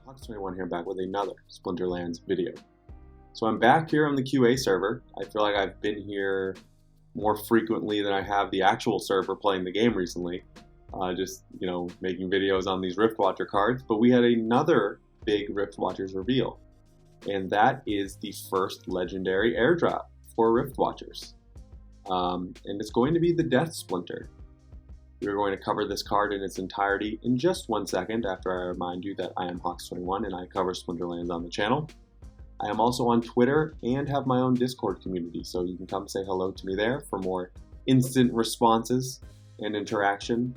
Hux21 here, back with another Splinterlands video. So I'm back here on the QA server. I feel like I've been here more frequently than I have the actual server playing the game recently. Just, making videos on these Riftwatcher cards. But we had another big Riftwatchers reveal. And that is the first legendary airdrop for Riftwatchers. And it's going to be the Death Splinter. We're going to cover this card in its entirety in just 1 second after I remind you that I am Hux21 and I cover Splinterlands on the channel. I am also on Twitter and have my own Discord community, so you can come say hello to me there for more instant responses and interaction.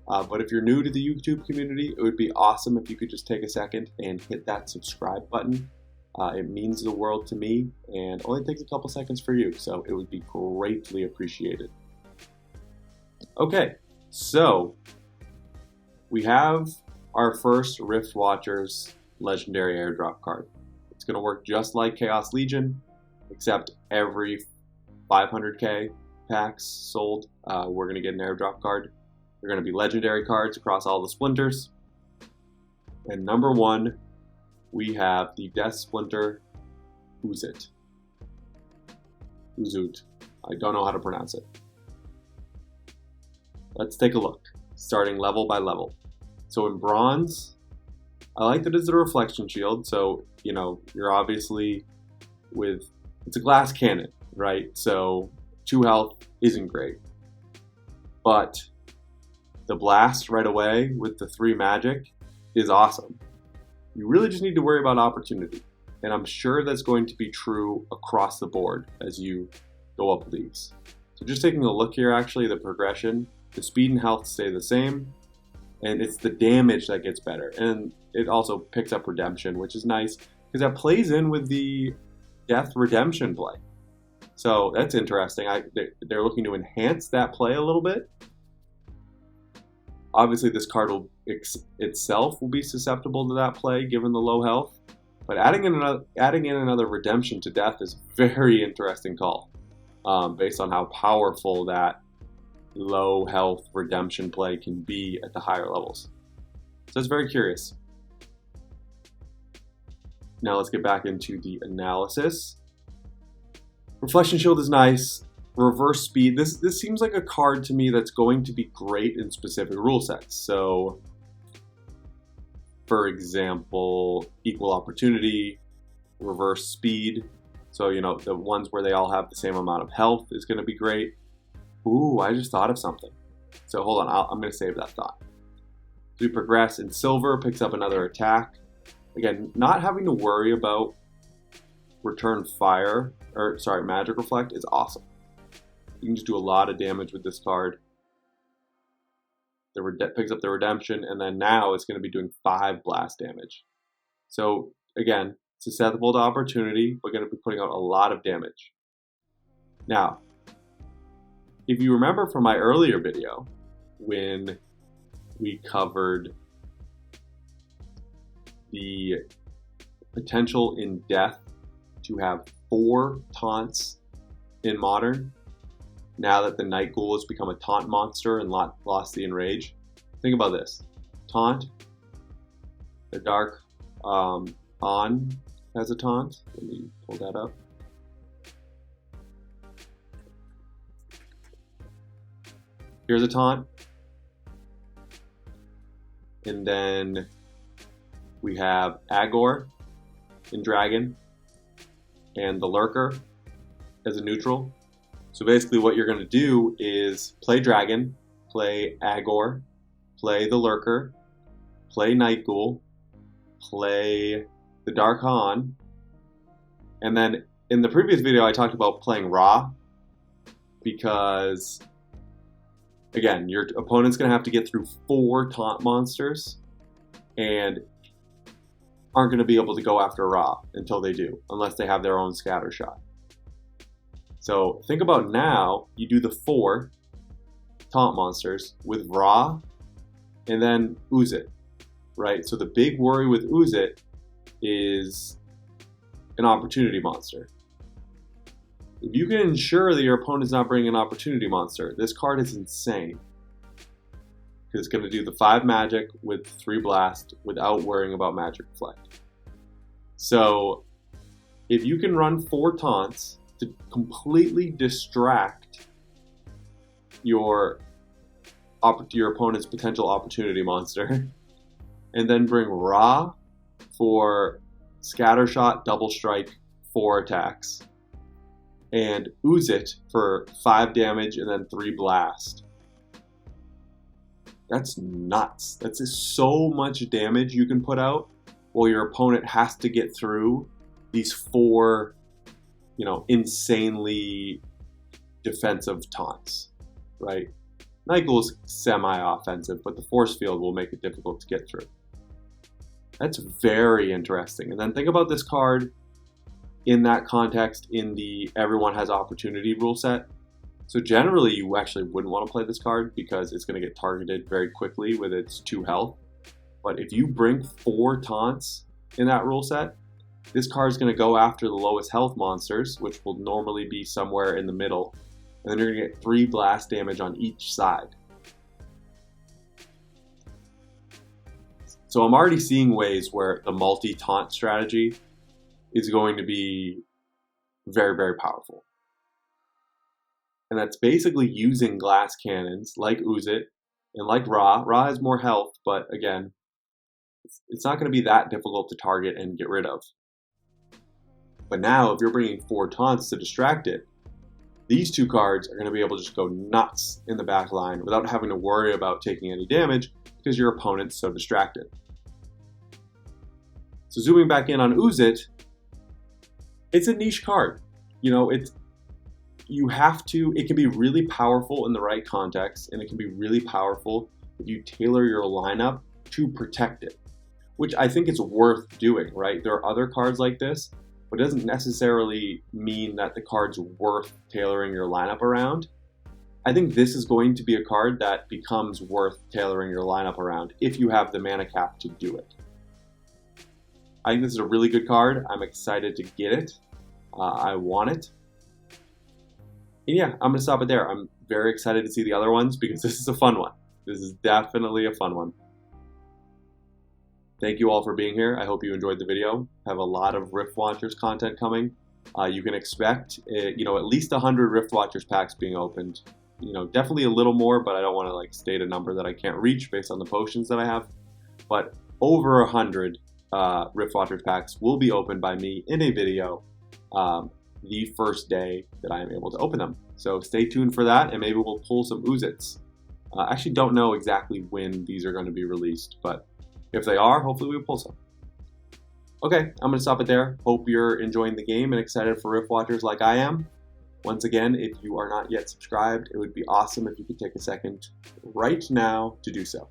But if you're new to the YouTube community, it would be awesome if you could just take a second and hit that subscribe button. It means the world to me and only takes a couple seconds for you, so it would be greatly appreciated. Okay. So, we have our first Riftwatchers legendary airdrop card. It's going to work just like Chaos Legion, except every 500k packs sold, we're going to get an airdrop card. They're going to be legendary cards across all the splinters. And number one, we have the Death Splinter Uzit. Uzut. I don't know how to pronounce it. Let's take a look, starting level by level. So in bronze, I like that it's a reflection shield, so, you're obviously it's a glass cannon, right? So 2 health isn't great. But the blast right away with the 3 magic is awesome. You really just need to worry about opportunity. And I'm sure that's going to be true across the board as you go up leagues. So just taking a look here, actually, the progression. The speed and health stay the same, and it's the damage that gets better. And it also picks up redemption, which is nice, because that plays in with the death redemption play. So that's interesting. They're looking to enhance that play a little bit. Obviously, this card itself will be susceptible to that play, given the low health. But adding in another redemption to death is a very interesting call, based on how powerful that low health redemption play can be at the higher levels. So it's very curious. Now let's get back into the analysis. Reflection shield is nice. Reverse speed. This seems like a card to me that's going to be great in specific rule sets. So, for example, equal opportunity, reverse speed. So, the ones where they all have the same amount of health is going to be great. Ooh, I just thought of something. So hold on, I'm going to save that thought. So we progress in silver, picks up another attack. Again, not having to worry about return fire, magic reflect is awesome. You can just do a lot of damage with this card. Picks up the redemption, and then now it's going to be doing 5 blast damage. So again, susceptible to opportunity, but going to be putting out a lot of damage. Now, if you remember from my earlier video, when we covered the potential in death to have 4 taunts in modern, now that the Night Ghoul has become a taunt monster and lost the enrage, think about this. Taunt, the Dark On has a taunt. Let me pull that up. Here's a taunt. And then we have Agor in Dragon and the Lurker as a neutral. So basically what you're going to do is play Dragon, play Agor, play the Lurker, play Night Ghoul, play the Dark Han, and then in the previous video I talked about playing Ra, because again, your opponent's going to have to get through 4 taunt monsters and aren't going to be able to go after Ra until they do, unless they have their own scatter shot. So think about now, you do the 4 taunt monsters with Ra and then Uzit, right? So the big worry with Uzit is an opportunity monster. If you can ensure that your opponent's not bringing an opportunity monster, this card is insane. because it's going to do the 5 magic with 3 blast without worrying about magic reflect. So if you can run 4 taunts to completely distract your opponent's potential opportunity monster, and then bring Ra for Scattershot, Double Strike, 4 attacks, and Uzit for 5 damage and then 3 blast. That's nuts. That's just so much damage you can put out while your opponent has to get through these 4, insanely defensive taunts, right? Nigel is semi-offensive, but the force field will make it difficult to get through. That's very interesting. And then think about this card in that context in the everyone has opportunity rule set. So generally you actually wouldn't want to play this card because it's going to get targeted very quickly with its 2 health. But if you bring 4 taunts in that rule set, this card is going to go after the lowest health monsters, which will normally be somewhere in the middle. And then you're going to get 3 blast damage on each side. So I'm already seeing ways where the multi-taunt strategy is going to be very, very powerful. And that's basically using glass cannons like Uzit and like Ra. Ra has more health, but again, it's not going to be that difficult to target and get rid of. But now, if you're bringing 4 taunts to distract it, these 2 cards are going to be able to just go nuts in the back line without having to worry about taking any damage because your opponent's so distracted. So zooming back in on Uzit, it's a niche card. It can be really powerful in the right context, and it can be really powerful if you tailor your lineup to protect it, which I think is worth doing, right? There are other cards like this, but it doesn't necessarily mean that the card's worth tailoring your lineup around. I think this is going to be a card that becomes worth tailoring your lineup around if you have the mana cap to do it. I think this is a really good card. I'm excited to get it. I want it. And yeah, I'm going to stop it there. I'm very excited to see the other ones because this is a fun one. This is definitely a fun one. Thank you all for being here. I hope you enjoyed the video. I have a lot of Riftwatchers content coming. You can expect, at least 100 Riftwatchers packs being opened. Definitely a little more, but I don't want to state a number that I can't reach based on the potions that I have. But over 100 Riftwatchers packs will be opened by me in a video the first day that I am able to open them. So stay tuned for that, and maybe we'll pull some Uzits. I actually don't know exactly when these are going to be released, but if they are, hopefully we'll pull some. Okay, I'm going to stop it there. Hope you're enjoying the game and excited for Riftwatchers like I am. Once again, if you are not yet subscribed, it would be awesome if you could take a second right now to do so.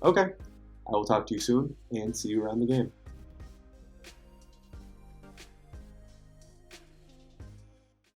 Okay, I will talk to you soon and see you around the game.